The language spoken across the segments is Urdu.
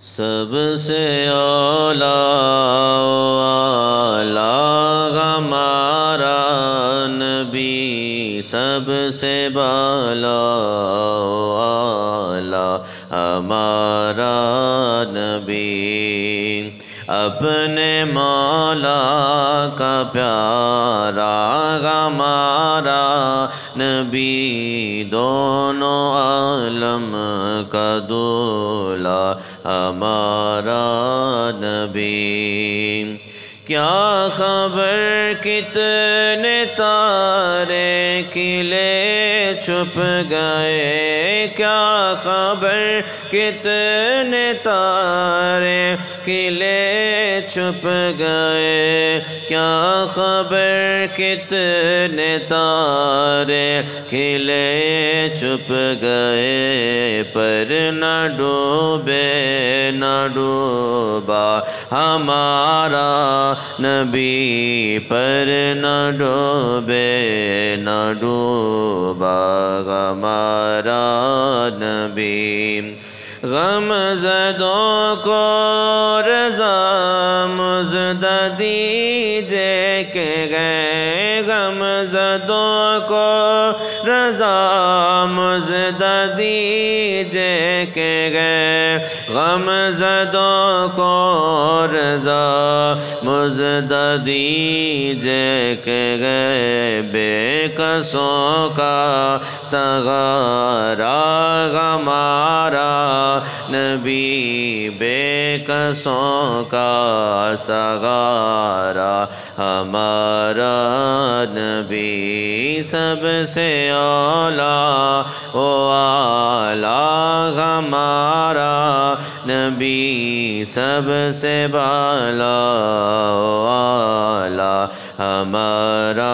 سب سے اعلیٰ ہمارا نبی، سب سے بالا اعلیٰ ہمارا نبی، اپنے مولا کا پیارا ہمارا نبی، دونوں عالم کا دولا ہمارا نبی۔ کیا خبر کتنے تارے کھلے چھپ گئے، کیا خبر کتنے تارے کھلے چھپ گئے، کیا خبر کتنے تارے کھلے چھپ گئے، پر نہ ڈوبے نہ ڈوبا ہمارا نبی، پر نہ ڈوبے نہ ڈوبا ہمارا نبی۔ غم زدوں کو رضا مژدہ دیجئے کہ گئے، غم زدوں کو رضا مژدہ دیجئے کہ گئے، غم زدوں کو رضا مژدہ دیجئے کہ گئے، بے کسوں کا سہارا ہمارا نبی، بے کسوں کا سہارا ہمارا نبی، سب سے اعلیٰ و اعلیٰ ہمارا نبی، سب سے بالا و اعلیٰ ہمارا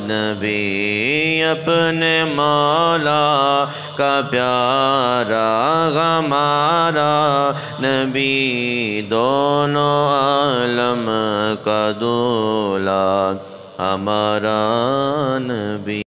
نبی، اپنے مولا کا پیارا ہمارا نبی، دونوں عالم کا دولا ہمارا نبی۔